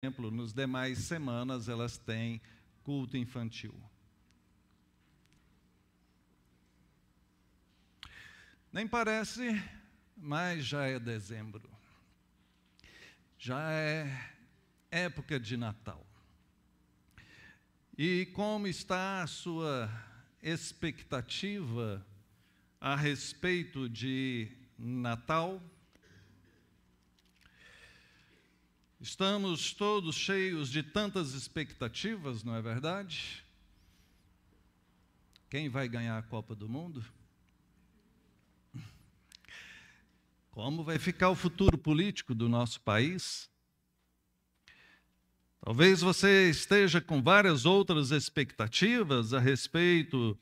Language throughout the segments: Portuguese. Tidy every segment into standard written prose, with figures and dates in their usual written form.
exemplo, nos demais semanas elas têm culto infantil. Nem parece, mas já é dezembro. Já é época de Natal. E como está a sua expectativa a respeito de Natal? Estamos todos cheios de tantas expectativas, não é verdade? Quem vai ganhar a Copa do Mundo? Como vai ficar o futuro político do nosso país? Talvez você esteja com várias outras expectativas a respeito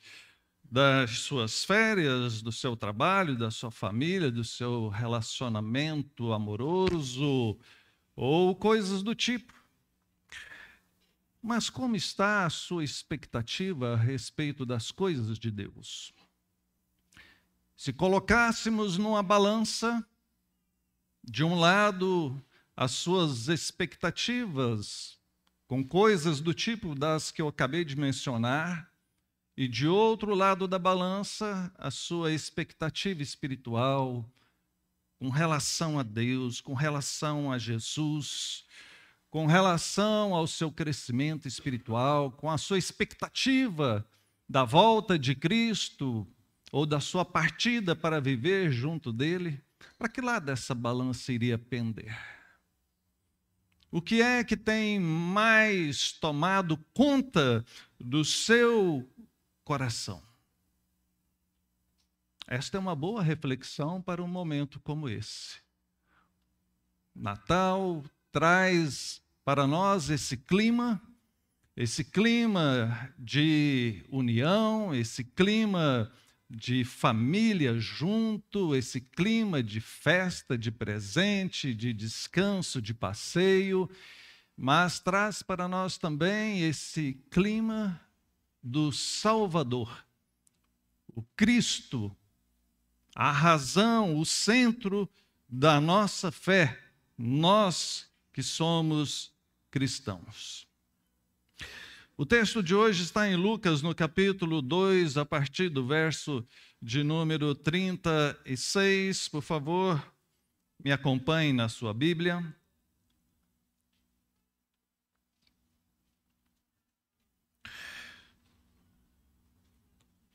das suas férias, do seu trabalho, da sua família, do seu relacionamento amoroso, ou coisas do tipo. Mas como está a sua expectativa a respeito das coisas de Deus? Se colocássemos numa balança, de um lado, as suas expectativas com coisas do tipo das que eu acabei de mencionar, e de outro lado da balança, a sua expectativa espiritual, com relação a Deus, com relação a Jesus, com relação ao seu crescimento espiritual, com a sua expectativa da volta de Cristo ou da sua partida para viver junto dele, para que lado essa balança iria pender? O que é que tem mais tomado conta do seu coração? Esta é uma boa reflexão para um momento como esse. Natal traz para nós esse clima de união, esse clima de família junto, esse clima de festa, de presente, de descanso, de passeio, mas traz para nós também esse clima do Salvador, o Cristo, a razão, o centro da nossa fé, nós que somos cristãos. O texto de hoje está em Lucas, no capítulo 2, a partir do verso de número 36. Por favor, me acompanhe na sua Bíblia.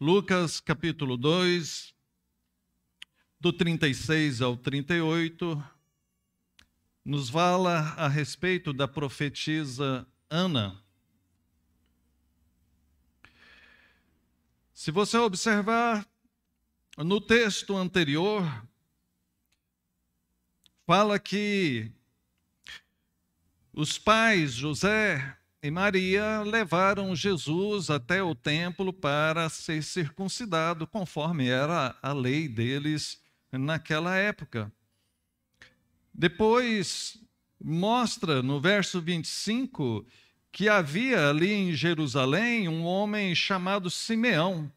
Lucas, capítulo 2, do 36 ao 38, nos fala a respeito da profetisa Ana. Se você observar no texto anterior, fala que os pais, José e Maria, levaram Jesus até o templo para ser circuncidado, conforme era a lei deles naquela época. Depois mostra no verso 25 que havia ali em Jerusalém um homem chamado Simeão,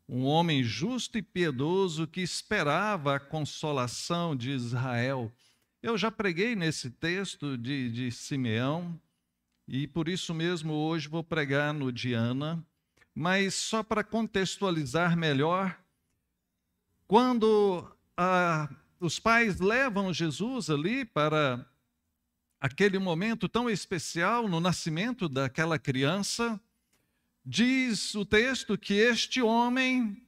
um homem justo e piedoso que esperava a consolação de Israel. Eu já preguei nesse texto de Simeão, e por isso mesmo hoje vou pregar no de Ana, mas só para contextualizar melhor, quando os pais levam Jesus ali para aquele momento tão especial no nascimento daquela criança, diz o texto que este homem,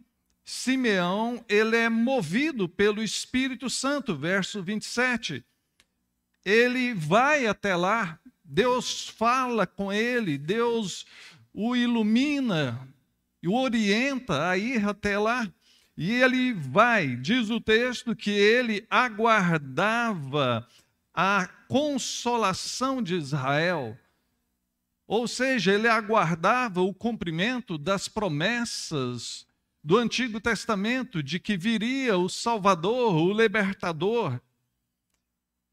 Simeão, ele é movido pelo Espírito Santo, verso 27. Ele vai até lá, Deus fala com ele, Deus o ilumina e o orienta a ir até lá. E ele vai, diz o texto, que ele aguardava a consolação de Israel. Ou seja, ele aguardava o cumprimento das promessas do Antigo Testamento de que viria o Salvador, o Libertador.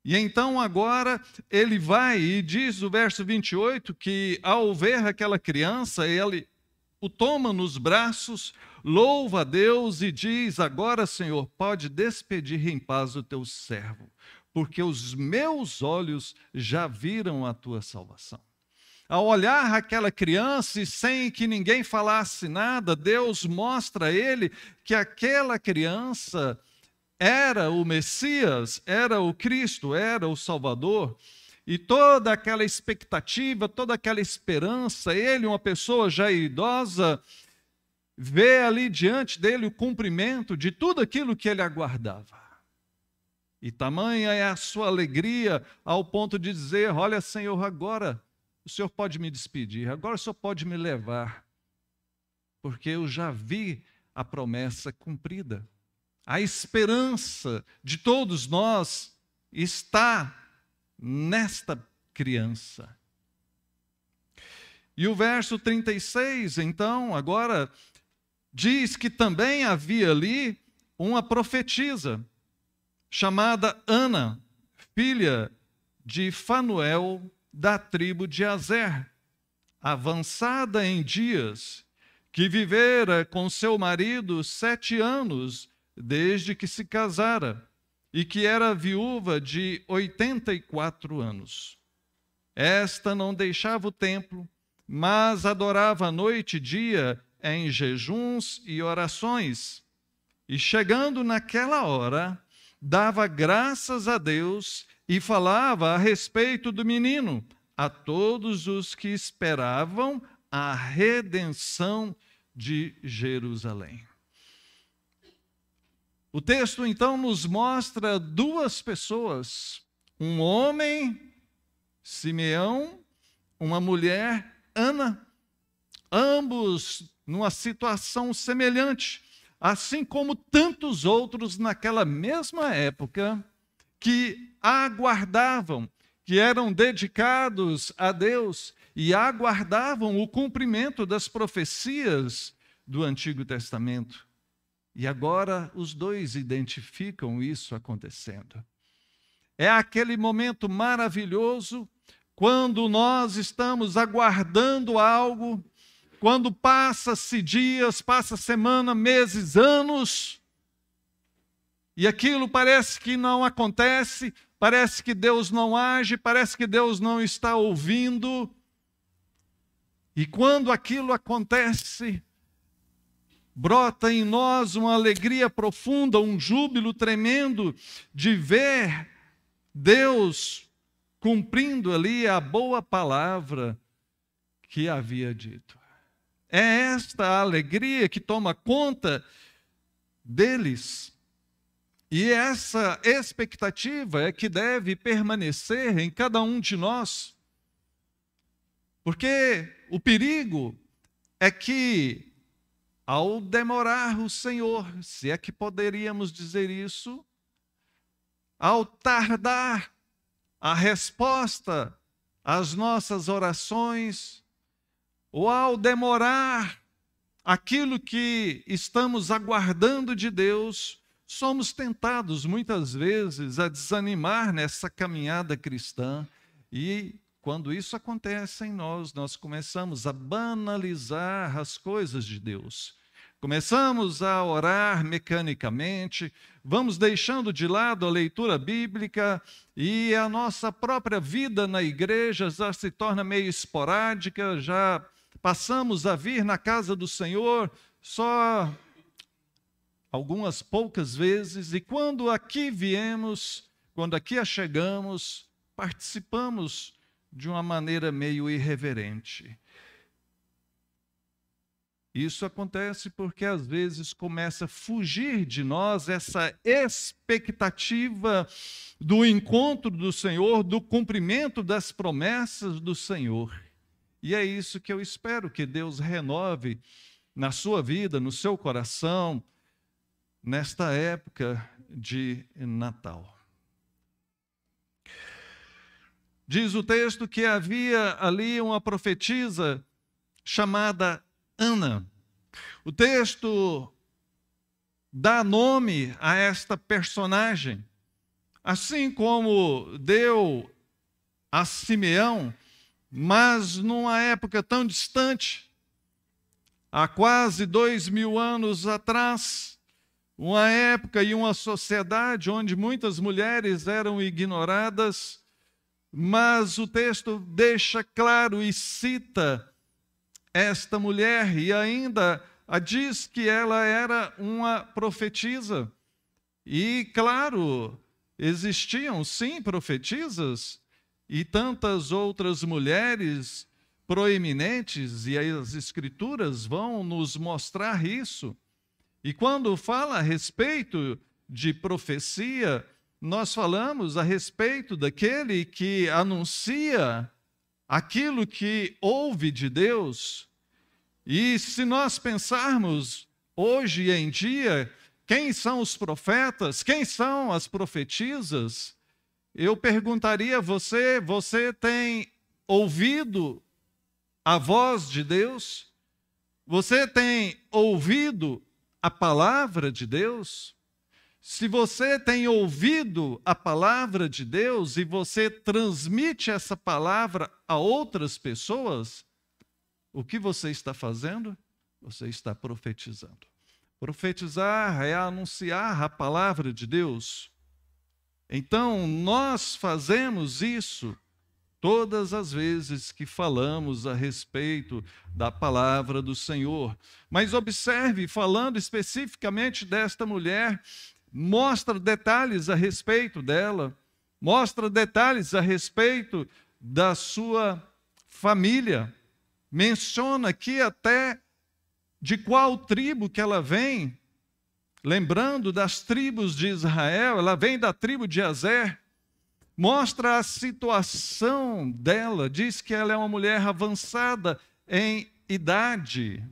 E então agora ele vai e diz o verso 28 que ao ver aquela criança, ele o toma nos braços, louva a Deus e diz: agora, Senhor, pode despedir em paz o teu servo, porque os meus olhos já viram a tua salvação. Ao olhar aquela criança e sem que ninguém falasse nada, Deus mostra a ele que aquela criança era o Messias, era o Cristo, era o Salvador. E toda aquela expectativa, toda aquela esperança, ele, uma pessoa já idosa, vê ali diante dele o cumprimento de tudo aquilo que ele aguardava. E tamanha é a sua alegria ao ponto de dizer: olha, Senhor, agora o Senhor pode me despedir, agora o Senhor pode me levar, porque eu já vi a promessa cumprida. A esperança de todos nós está nesta criança. E o verso 36, então, agora, diz que também havia ali uma profetisa, chamada Ana, filha de Fanuel, da tribo de Azer, avançada em dias, que vivera com seu marido 7 anos, desde que se casara, e que era viúva de 84 anos. Esta não deixava o templo, mas adorava noite e dia em jejuns e orações. E chegando naquela hora, dava graças a Deus e falava a respeito do menino a todos os que esperavam a redenção de Jerusalém. O texto, então, nos mostra 2 pessoas, um homem, Simeão, uma mulher, Ana, ambos numa situação semelhante, assim como tantos outros naquela mesma época que aguardavam, que eram dedicados a Deus e aguardavam o cumprimento das profecias do Antigo Testamento. E agora os 2 identificam isso acontecendo. É aquele momento maravilhoso quando nós estamos aguardando algo, quando passa-se dias, passa semana, meses, anos, e aquilo parece que não acontece, parece que Deus não age, parece que Deus não está ouvindo. E quando aquilo acontece, brota em nós uma alegria profunda, um júbilo tremendo de ver Deus cumprindo ali a boa palavra que havia dito. É esta alegria que toma conta deles. E essa expectativa é que deve permanecer em cada um de nós. Porque o perigo é que, ao demorar o Senhor, se é que poderíamos dizer isso, ao tardar a resposta às nossas orações, ou ao demorar aquilo que estamos aguardando de Deus, somos tentados muitas vezes a desanimar nessa caminhada cristã. E quando isso acontece em nós, nós começamos a banalizar as coisas de Deus. Começamos a orar mecanicamente, vamos deixando de lado a leitura bíblica e a nossa própria vida na igreja já se torna meio esporádica, já passamos a vir na casa do Senhor só algumas poucas vezes, e quando aqui viemos, quando aqui chegamos, participamos de uma maneira meio irreverente. Isso acontece porque às vezes começa a fugir de nós essa expectativa do encontro do Senhor, do cumprimento das promessas do Senhor. E é isso que eu espero que Deus renove na sua vida, no seu coração, nesta época de Natal. Diz o texto que havia ali uma profetisa chamada Ana. O texto dá nome a esta personagem, assim como deu a Simeão, mas numa época tão distante, há quase 2000 anos atrás, uma época e uma sociedade onde muitas mulheres eram ignoradas, mas o texto deixa claro e cita esta mulher e ainda diz que ela era uma profetisa. E, claro, existiam sim profetisas e tantas outras mulheres proeminentes, e as Escrituras vão nos mostrar isso. E quando fala a respeito de profecia, nós falamos a respeito daquele que anuncia aquilo que ouve de Deus. E se nós pensarmos hoje em dia, quem são os profetas, quem são as profetisas, eu perguntaria a você, você tem ouvido a voz de Deus? Você tem ouvido a palavra de Deus? Se você tem ouvido a palavra de Deus e você transmite essa palavra a outras pessoas, o que você está fazendo? Você está profetizando. Profetizar é anunciar a palavra de Deus. Então, nós fazemos isso todas as vezes que falamos a respeito da palavra do Senhor. Mas observe, falando especificamente desta mulher, mostra detalhes a respeito dela, mostra detalhes a respeito da sua família. Menciona aqui até de qual tribo que ela vem. Lembrando das tribos de Israel, ela vem da tribo de Azer. Mostra a situação dela, diz que ela é uma mulher avançada em idade.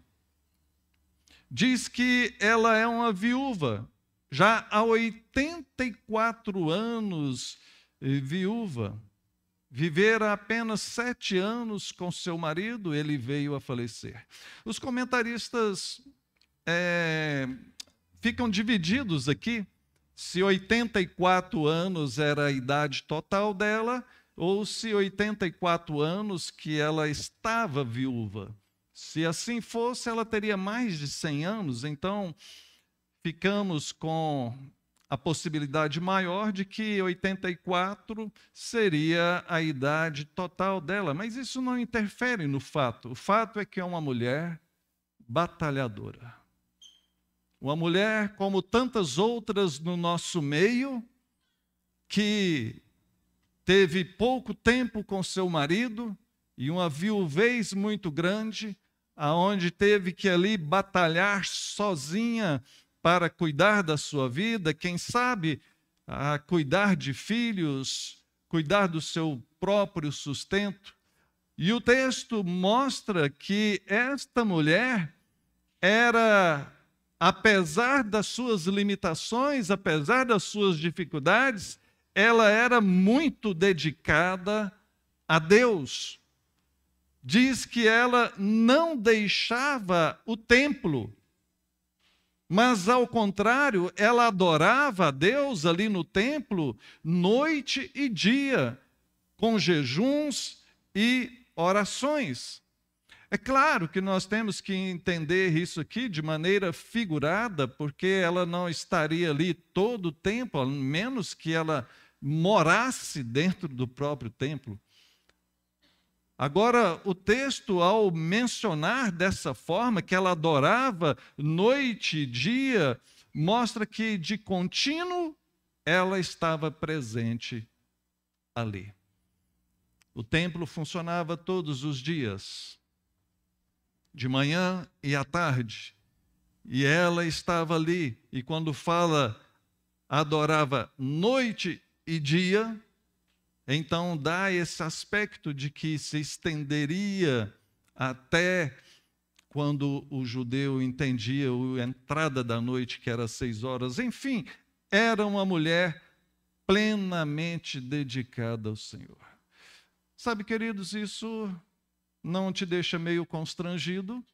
Diz que ela é uma viúva, já há 84 anos viúva. Vivera apenas 7 anos com seu marido, ele veio a falecer. Os comentaristas ficam divididos aqui, se 84 anos era a idade total dela, ou se 84 anos que ela estava viúva. Se assim fosse, ela teria mais de 100 anos, então ficamos com a possibilidade maior de que 84 seria a idade total dela. Mas isso não interfere no fato. O fato é que é uma mulher batalhadora. Uma mulher, como tantas outras no nosso meio, que teve pouco tempo com seu marido e uma viuvez muito grande, aonde teve que ali batalhar sozinha para cuidar da sua vida, quem sabe cuidar de filhos, cuidar do seu próprio sustento. E o texto mostra que esta mulher era, apesar das suas limitações, apesar das suas dificuldades, ela era muito dedicada a Deus. Diz que ela não deixava o templo, mas, ao contrário, ela adorava a Deus ali no templo, noite e dia, com jejuns e orações. É claro que nós temos que entender isso aqui de maneira figurada, porque ela não estaria ali todo o tempo, a menos que ela morasse dentro do próprio templo. Agora, o texto, ao mencionar dessa forma, que ela adorava noite e dia, mostra que de contínuo ela estava presente ali. O templo funcionava todos os dias, de manhã e à tarde, e ela estava ali, e quando fala adorava noite e dia, então dá esse aspecto de que se estenderia até quando o judeu entendia a entrada da noite, que era 6 horas. Enfim, era uma mulher plenamente dedicada ao Senhor. Sabe, queridos, isso não te deixa meio constrangido?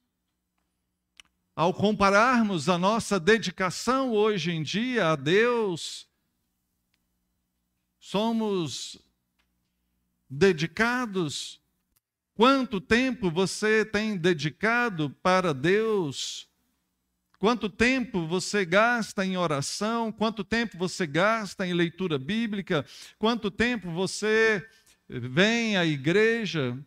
Ao compararmos a nossa dedicação hoje em dia a Deus, somos dedicados? Quanto tempo você tem dedicado para Deus? Quanto tempo você gasta em oração? Quanto tempo você gasta em leitura bíblica? Quanto tempo você vem à igreja?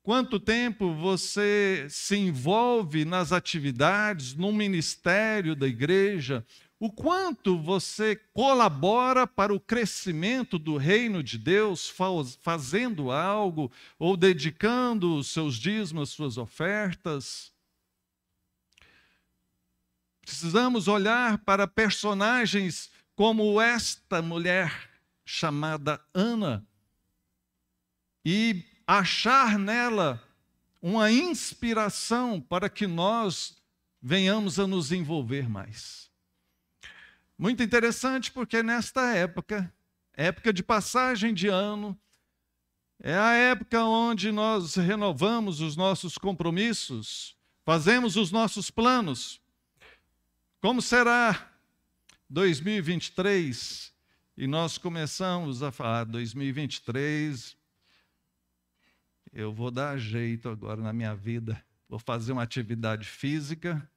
Quanto tempo você se envolve nas atividades, no ministério da igreja? O quanto você colabora para o crescimento do reino de Deus, fazendo algo ou dedicando os seus dízimos, suas ofertas? Precisamos olhar para personagens como esta mulher chamada Ana e achar nela uma inspiração para que nós venhamos a nos envolver mais. Muito interessante, porque nesta época, época de passagem de ano, é a época onde nós renovamos os nossos compromissos, fazemos os nossos planos. Como será 2023? E nós começamos a falar, 2023, eu vou dar jeito agora na minha vida. Vou fazer uma atividade física,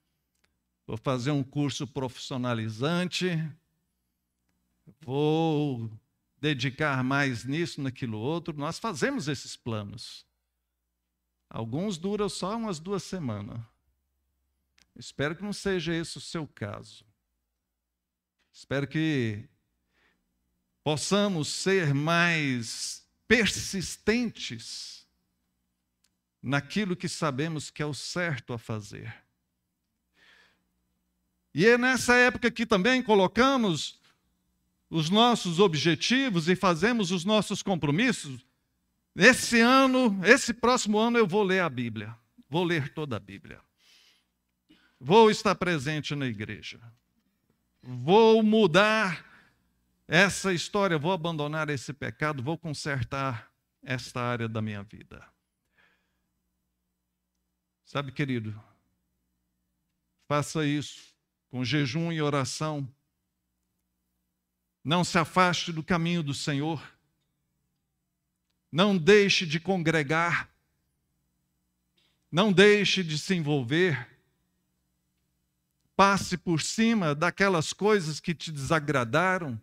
vou fazer um curso profissionalizante, vou dedicar mais nisso, naquilo outro. Nós fazemos esses planos. Alguns duram só umas 2 semanas. Espero que não seja esse o seu caso. Espero que possamos ser mais persistentes naquilo que sabemos que é o certo a fazer. E é nessa época que também colocamos os nossos objetivos e fazemos os nossos compromissos. Esse ano, esse próximo ano, eu vou ler a Bíblia. Vou ler toda a Bíblia. Vou estar presente na igreja. Vou mudar essa história, vou abandonar esse pecado, vou consertar esta área da minha vida. Sabe, querido, faça isso com jejum e oração. Não se afaste do caminho do Senhor. Não deixe de congregar. Não deixe de se envolver. Passe por cima daquelas coisas que te desagradaram.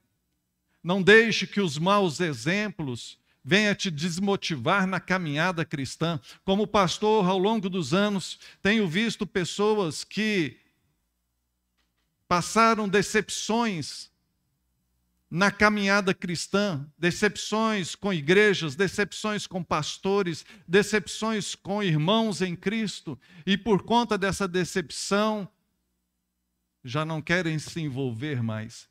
Não deixe que os maus exemplos venham te desmotivar na caminhada cristã. Como pastor, ao longo dos anos, tenho visto pessoas que passaram decepções na caminhada cristã, decepções com igrejas, decepções com pastores, decepções com irmãos em Cristo, e por conta dessa decepção, já não querem se envolver mais.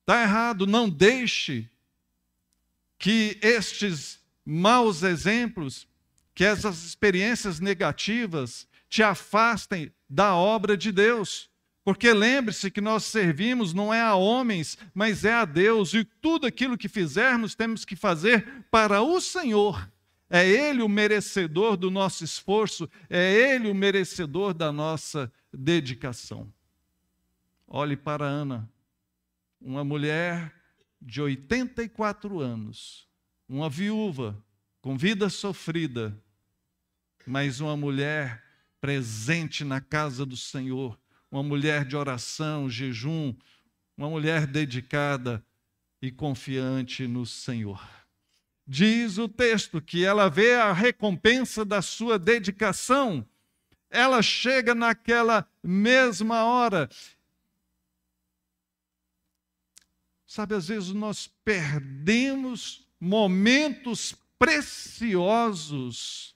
Está errado, não deixe que estes maus exemplos, que essas experiências negativas te afastem da obra de Deus. Porque lembre-se que nós servimos não é a homens, mas é a Deus. E tudo aquilo que fizermos, temos que fazer para o Senhor. É Ele o merecedor do nosso esforço, é Ele o merecedor da nossa dedicação. Olhe para Ana, uma mulher de 84 anos, uma viúva com vida sofrida, mas uma mulher presente na casa do Senhor, uma mulher de oração, jejum, uma mulher dedicada e confiante no Senhor. Diz o texto que ela vê a recompensa da sua dedicação. Ela chega naquela mesma hora. Sabe, às vezes nós perdemos momentos preciosos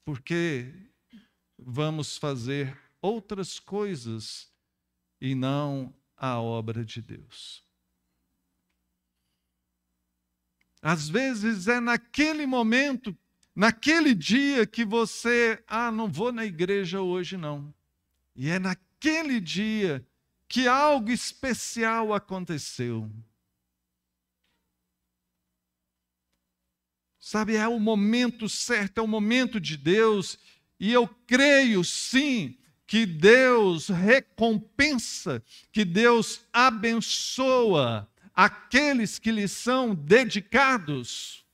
porque vamos fazer outras coisas e não a obra de Deus. Às vezes é naquele momento, naquele dia que você, não vou na igreja hoje não. E é naquele dia que algo especial aconteceu. Sabe, é o momento certo, é o momento de Deus, e eu creio sim que Deus recompensa, que Deus abençoa aqueles que lhe são dedicados.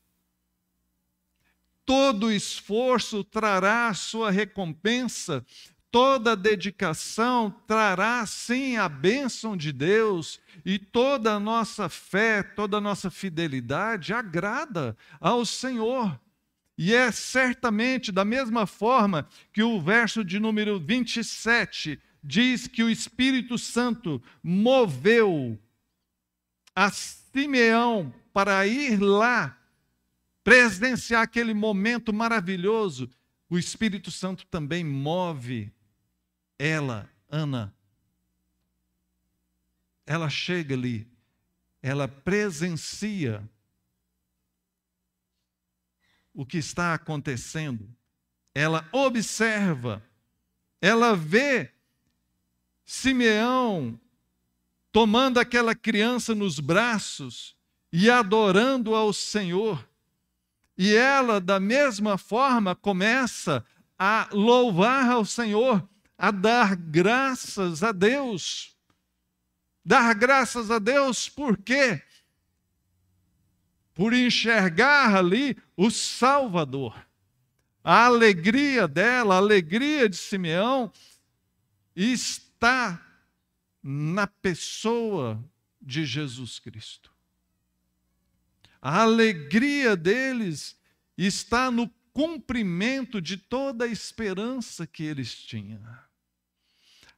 Todo esforço trará a sua recompensa, toda dedicação trará, sim, a bênção de Deus, e toda a nossa fé, toda a nossa fidelidade agrada ao Senhor. E é certamente da mesma forma que o verso de número 27 diz que o Espírito Santo moveu a Simeão para ir lá presenciar aquele momento maravilhoso. O Espírito Santo também move ela, Ana. Ela chega ali, ela presencia o que está acontecendo, ela observa, ela vê Simeão tomando aquela criança nos braços e adorando ao Senhor. E ela, da mesma forma, começa a louvar ao Senhor, a dar graças a Deus. Dar graças a Deus por quê? Por enxergar ali o Salvador. A alegria dela, a alegria de Simeão, está na pessoa de Jesus Cristo. A alegria deles está no cumprimento de toda a esperança que eles tinham.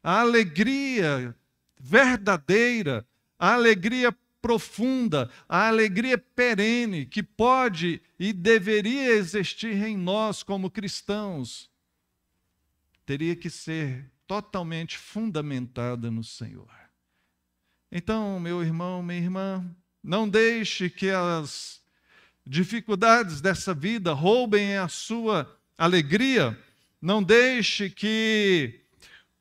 A alegria verdadeira, a alegria profunda, a alegria perene que pode e deveria existir em nós como cristãos, teria que ser totalmente fundamentada no Senhor. Então, meu irmão, minha irmã, não deixe que as dificuldades dessa vida roubem a sua alegria. Não deixe que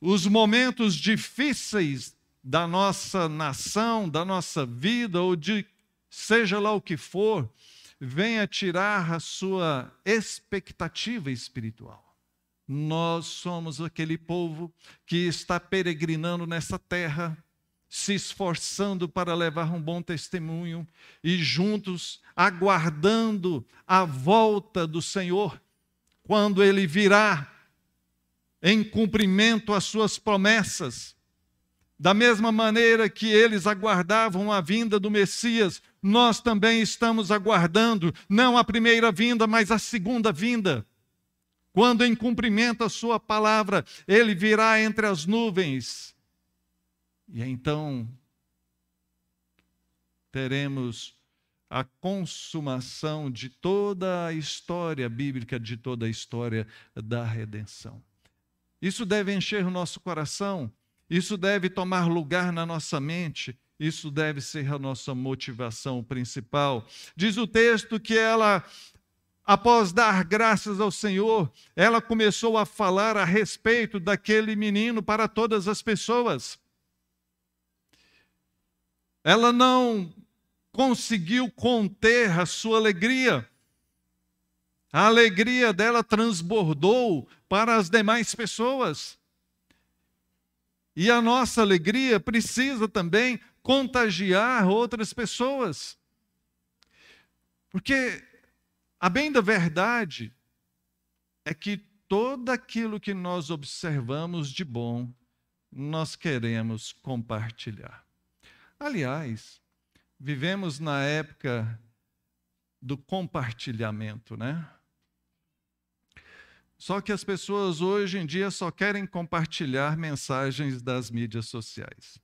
os momentos difíceis da nossa nação, da nossa vida, ou de seja lá o que for, venha tirar a sua expectativa espiritual. Nós somos aquele povo que está peregrinando nessa terra, se esforçando para levar um bom testemunho e juntos aguardando a volta do Senhor, quando Ele virá em cumprimento às suas promessas. Da mesma maneira que eles aguardavam a vinda do Messias, nós também estamos aguardando, não a primeira vinda, mas a segunda vinda. Quando em cumprimento à sua palavra, Ele virá entre as nuvens. E então teremos a consumação de toda a história bíblica, de toda a história da redenção. Isso deve encher o nosso coração, isso deve tomar lugar na nossa mente, isso deve ser a nossa motivação principal. Diz o texto que ela, após dar graças ao Senhor, ela começou a falar a respeito daquele menino para todas as pessoas. Ela não conseguiu conter a sua alegria. A alegria dela transbordou para as demais pessoas. E a nossa alegria precisa também contagiar outras pessoas. Porque a bem da verdade é que tudo aquilo que nós observamos de bom, nós queremos compartilhar. Aliás, vivemos na época do compartilhamento, né? Só que as pessoas hoje em dia só querem compartilhar mensagens das mídias sociais.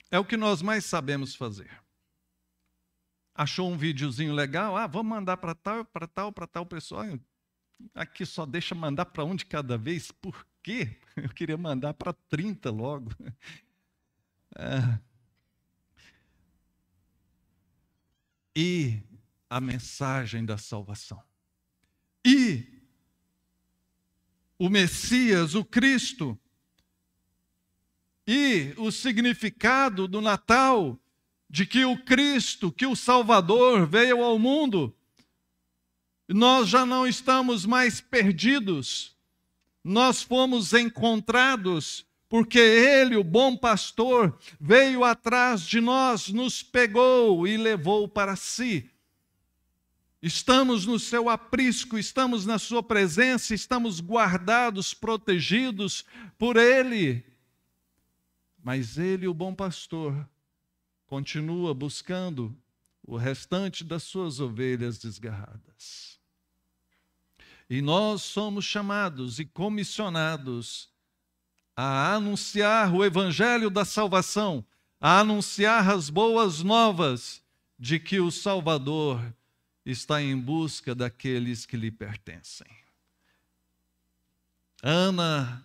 É o que nós mais sabemos fazer. Achou um videozinho legal? Vamos mandar para tal pessoa. Aqui só deixa mandar para um de cada vez. Por quê? Eu queria mandar para 30 logo. E a mensagem da salvação. E o Messias, o Cristo, e o significado do Natal, de que o Cristo, que o Salvador veio ao mundo, nós já não estamos mais perdidos, nós fomos encontrados, porque Ele, o bom pastor, veio atrás de nós, nos pegou e levou para si. estamos no seu aprisco, estamos na sua presença, estamos guardados, protegidos por Ele. Mas Ele, o bom pastor, continua buscando o restante das suas ovelhas desgarradas. E nós somos chamados e comissionados a anunciar o evangelho da salvação, a anunciar as boas novas de que o Salvador está em busca daqueles que lhe pertencem. Ana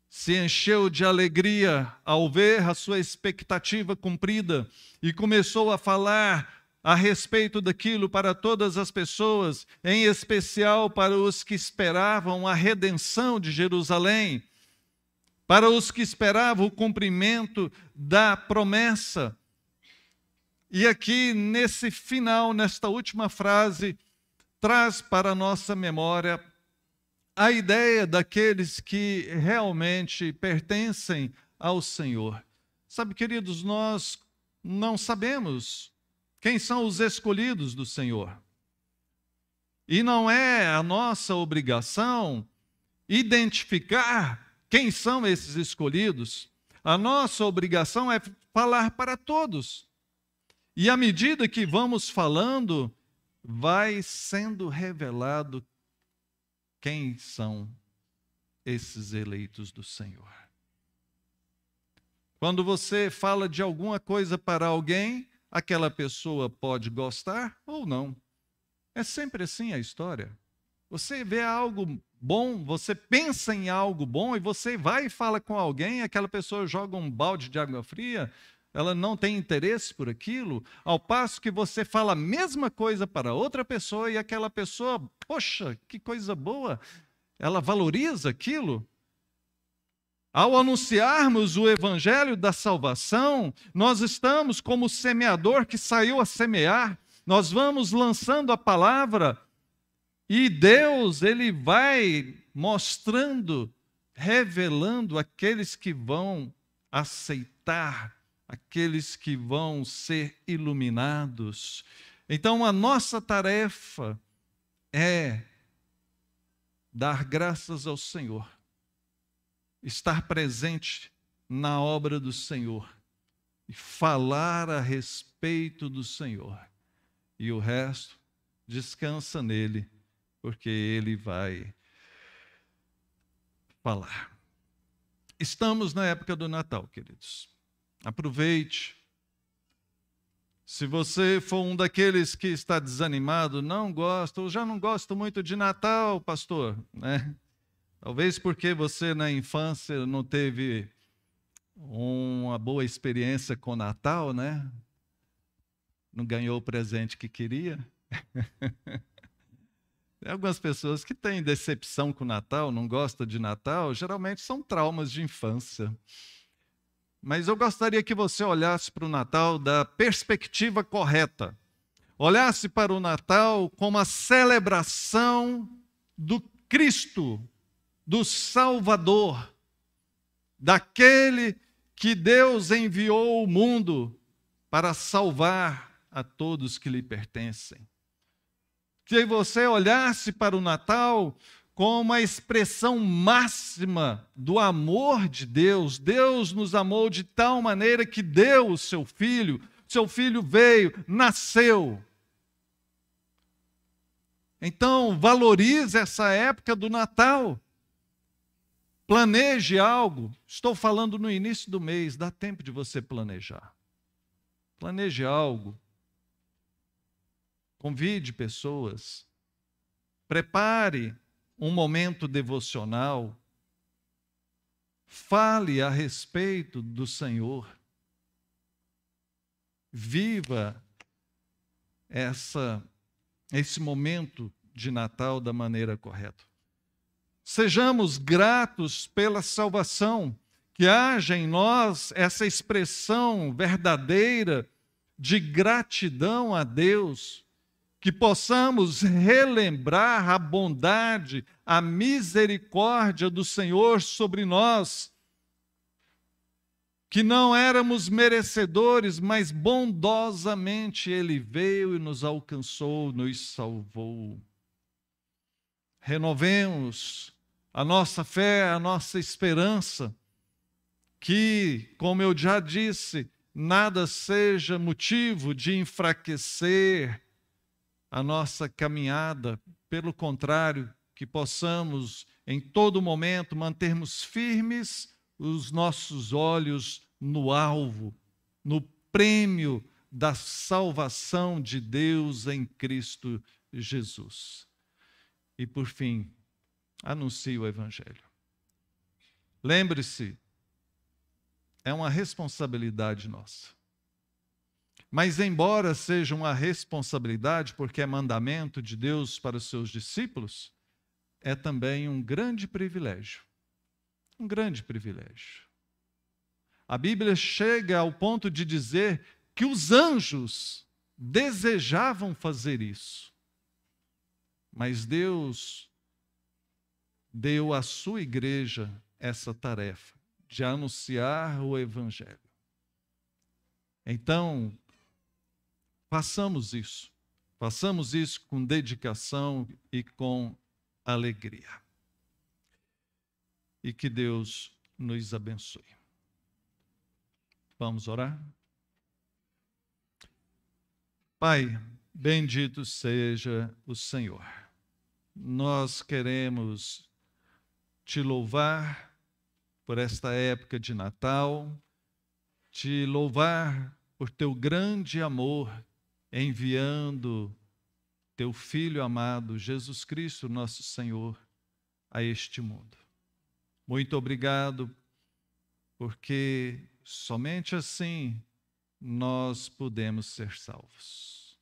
se encheu de alegria ao ver a sua expectativa cumprida e começou a falar a respeito daquilo para todas as pessoas, em especial para os que esperavam a redenção de Jerusalém, para os que esperavam o cumprimento da promessa. E aqui, nesse final, nesta última frase, traz para a nossa memória a ideia daqueles que realmente pertencem ao Senhor. Sabe, queridos, nós não sabemos quem são os escolhidos do Senhor. E não é a nossa obrigação identificar quem são esses escolhidos. A nossa obrigação é falar para todos. E à medida que vamos falando, vai sendo revelado quem são esses eleitos do Senhor. Quando você fala de alguma coisa para alguém, aquela pessoa pode gostar ou não. É sempre assim a história. Você vê algo bom, você pensa em algo bom e você vai e fala com alguém, aquela pessoa joga um balde de água fria, ela não tem interesse por aquilo, ao passo que você fala a mesma coisa para outra pessoa e aquela pessoa, poxa, que coisa boa, ela valoriza aquilo. Ao anunciarmos o evangelho da salvação, nós estamos como o semeador que saiu a semear, nós vamos lançando a palavra e Deus, Ele vai mostrando, revelando aqueles que vão aceitar, aqueles que vão ser iluminados. Então, a nossa tarefa é dar graças ao Senhor, estar presente na obra do Senhor e falar a respeito do Senhor. E o resto, descansa nele, porque ele vai falar. Estamos na época do Natal, queridos. Aproveite. Se você for um daqueles que está desanimado, não gosta, ou já não gosta muito de Natal, pastor, né? Talvez porque você na infância não teve uma boa experiência com Natal, né? Não ganhou o presente que queria. Tem algumas pessoas que têm decepção com o Natal, não gostam de Natal, geralmente são traumas de infância. Mas eu gostaria que você olhasse para o Natal da perspectiva correta. Olhasse para o Natal como a celebração do Cristo, do Salvador, daquele que Deus enviou ao mundo para salvar a todos que lhe pertencem. Que você olhasse para o Natal como a expressão máxima do amor de Deus. Deus nos amou de tal maneira que deu o seu filho veio, nasceu. Então, valorize essa época do Natal. Planeje algo. Estou falando no início do mês, dá tempo de você planejar. Planeje algo. Convide pessoas. Prepare um momento devocional. Fale a respeito do Senhor. Viva esse momento de Natal da maneira correta. Sejamos gratos pela salvação, que haja em nós essa expressão verdadeira de gratidão a Deus, que possamos relembrar a bondade, a misericórdia do Senhor sobre nós, que não éramos merecedores, mas bondosamente Ele veio e nos alcançou, nos salvou. Renovemos a nossa fé, a nossa esperança, que, como eu já disse, nada seja motivo de enfraquecer a nossa caminhada, pelo contrário, que possamos em todo momento mantermos firmes os nossos olhos no alvo, no prêmio da salvação de Deus em Cristo Jesus. E por fim, anuncie o Evangelho. Lembre-se, é uma responsabilidade nossa. Mas embora seja uma responsabilidade, porque é mandamento de Deus para os seus discípulos, é também um grande privilégio. Um grande privilégio. A Bíblia chega ao ponto de dizer que os anjos desejavam fazer isso. Mas Deus deu à sua igreja essa tarefa de anunciar o Evangelho. Então, façamos isso com dedicação e com alegria. E que Deus nos abençoe. Vamos orar? Pai, bendito seja o Senhor. Nós queremos te louvar por esta época de Natal, te louvar por teu grande amor, enviando teu Filho amado, Jesus Cristo, nosso Senhor, a este mundo. Muito obrigado, porque somente assim nós podemos ser salvos.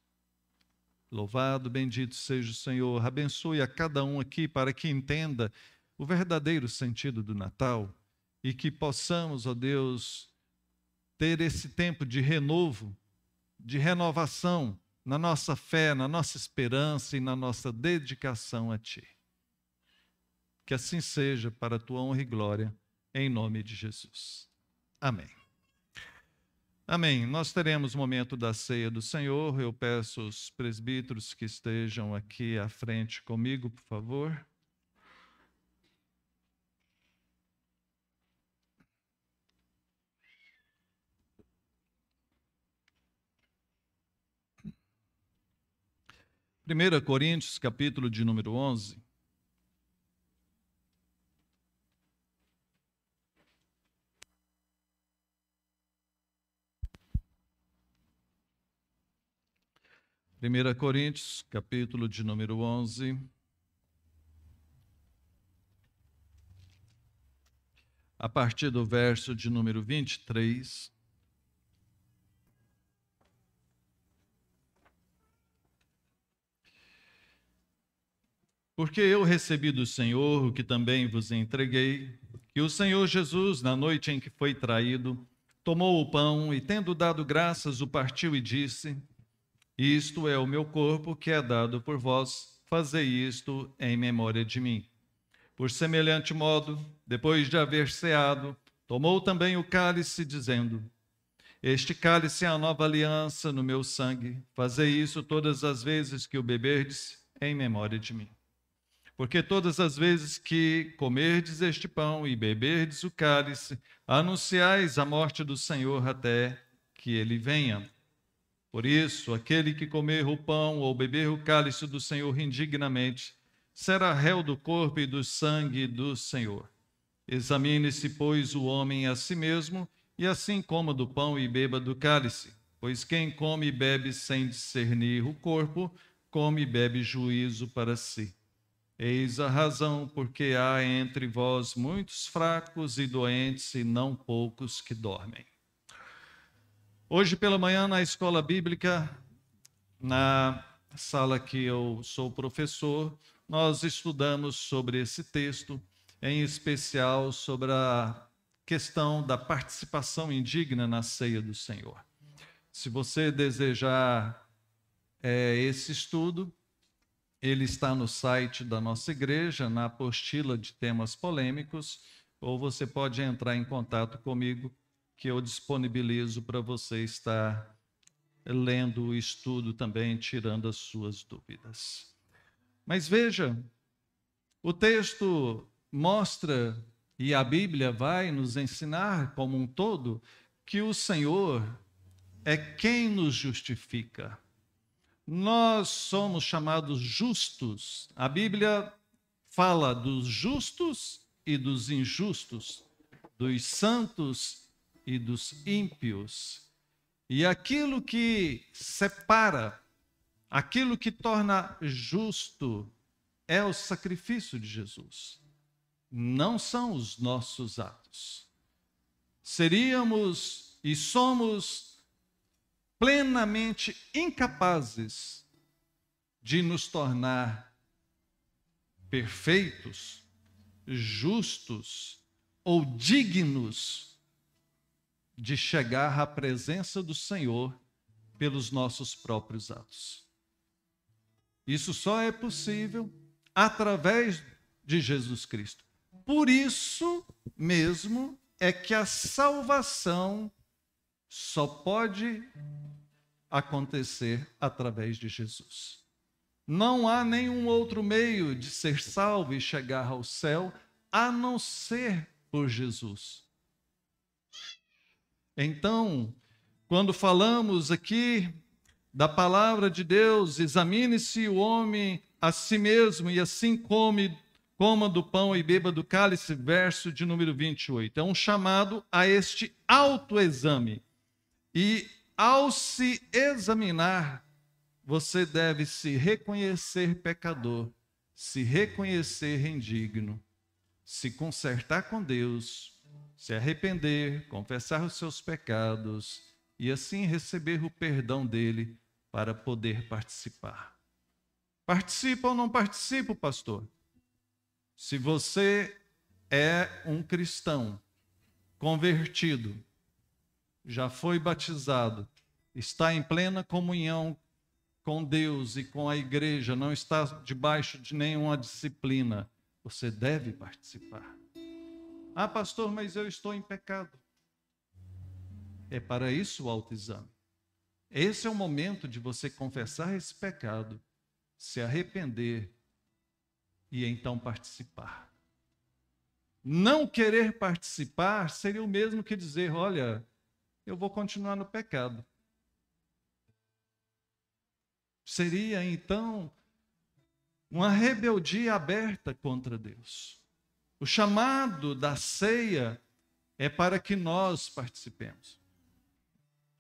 Louvado, bendito seja o Senhor. Abençoe a cada um aqui para que entenda o verdadeiro sentido do Natal e que possamos, ó Deus, ter esse tempo de renovo, de renovação na nossa fé, na nossa esperança e na nossa dedicação a Ti. Que assim seja para a Tua honra e glória, em nome de Jesus. Amém. Amém. Nós teremos o momento da ceia do Senhor. Eu peço aos presbíteros que estejam aqui à frente comigo, por favor. Primeira Coríntios, capítulo de número 11. Primeira Coríntios, capítulo de número 11. A partir do verso de número 23. Porque eu recebi do Senhor o que também vos entreguei, que o Senhor Jesus, na noite em que foi traído, tomou o pão e, tendo dado graças, o partiu e disse: Isto é o meu corpo que é dado por vós, fazei isto em memória de mim. Por semelhante modo, depois de haver ceado, tomou também o cálice, dizendo: Este cálice é a nova aliança no meu sangue, fazei isso todas as vezes que o beberdes, em memória de mim. Porque todas as vezes que comerdes este pão e beberdes o cálice, anunciais a morte do Senhor até que ele venha. Por isso, aquele que comer o pão ou beber o cálice do Senhor indignamente, será réu do corpo e do sangue do Senhor. Examine-se, pois, o homem a si mesmo, e assim coma do pão e beba do cálice. Pois quem come e bebe sem discernir o corpo, come e bebe juízo para si. Eis a razão porque há entre vós muitos fracos e doentes, e não poucos que dormem. Hoje pela manhã, na escola bíblica, na sala que eu sou professor, nós estudamos sobre esse texto, em especial sobre a questão da participação indigna na ceia do Senhor. Se você desejar esse estudo, ele está no site da nossa igreja, na apostila de temas polêmicos, ou você pode entrar em contato comigo, que eu disponibilizo para você estar lendo o estudo também, tirando as suas dúvidas. Mas veja, o texto mostra, e a Bíblia vai nos ensinar como um todo, que o Senhor é quem nos justifica. Nós somos chamados justos. A Bíblia fala dos justos e dos injustos, dos santos e dos ímpios. E aquilo que separa, aquilo que torna justo, é o sacrifício de Jesus. Não são os nossos atos. Seríamos e somos plenamente incapazes de nos tornar perfeitos, justos ou dignos de chegar à presença do Senhor pelos nossos próprios atos. Isso só é possível através de Jesus Cristo. Por isso mesmo é que a salvação só pode acontecer através de Jesus. Não há nenhum outro meio de ser salvo e chegar ao céu a não ser por Jesus. Então, quando falamos aqui da palavra de Deus, examine-se o homem a si mesmo e assim coma do pão e beba do cálice, verso de número 28. É um chamado a este autoexame. E ao se examinar, você deve se reconhecer pecador, se reconhecer indigno, se consertar com Deus, se arrepender, confessar os seus pecados e assim receber o perdão dele para poder participar. Participa ou não participa, pastor? Se você é um cristão convertido, já foi batizado, está em plena comunhão com Deus e com a igreja, não está debaixo de nenhuma disciplina, você deve participar. Ah, pastor, mas eu estou em pecado. É para isso o autoexame. Esse é o momento de você confessar esse pecado, se arrepender e então participar. Não querer participar seria o mesmo que dizer, olha, eu vou continuar no pecado. Seria, então, uma rebeldia aberta contra Deus. O chamado da ceia é para que nós participemos.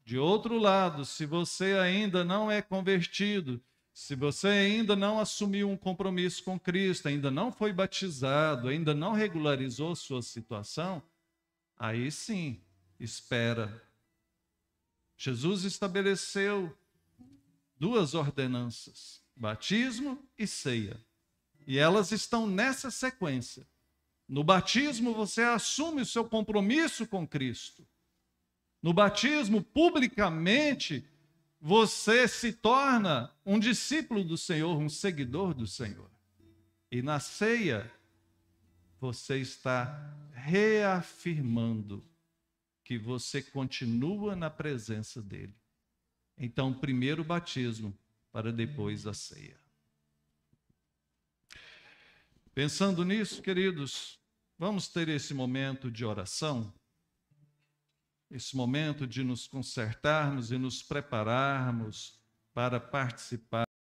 De outro lado, se você ainda não é convertido, se você ainda não assumiu um compromisso com Cristo, ainda não foi batizado, ainda não regularizou sua situação, aí sim, espera. Jesus estabeleceu duas ordenanças, batismo e ceia. E elas estão nessa sequência. No batismo, você assume o seu compromisso com Cristo. No batismo, publicamente, você se torna um discípulo do Senhor, um seguidor do Senhor. E na ceia, você está reafirmando que você continua na presença dele. Então, primeiro o batismo, para depois a ceia. Pensando nisso, queridos, vamos ter esse momento de oração, esse momento de nos consertarmos e nos prepararmos para participar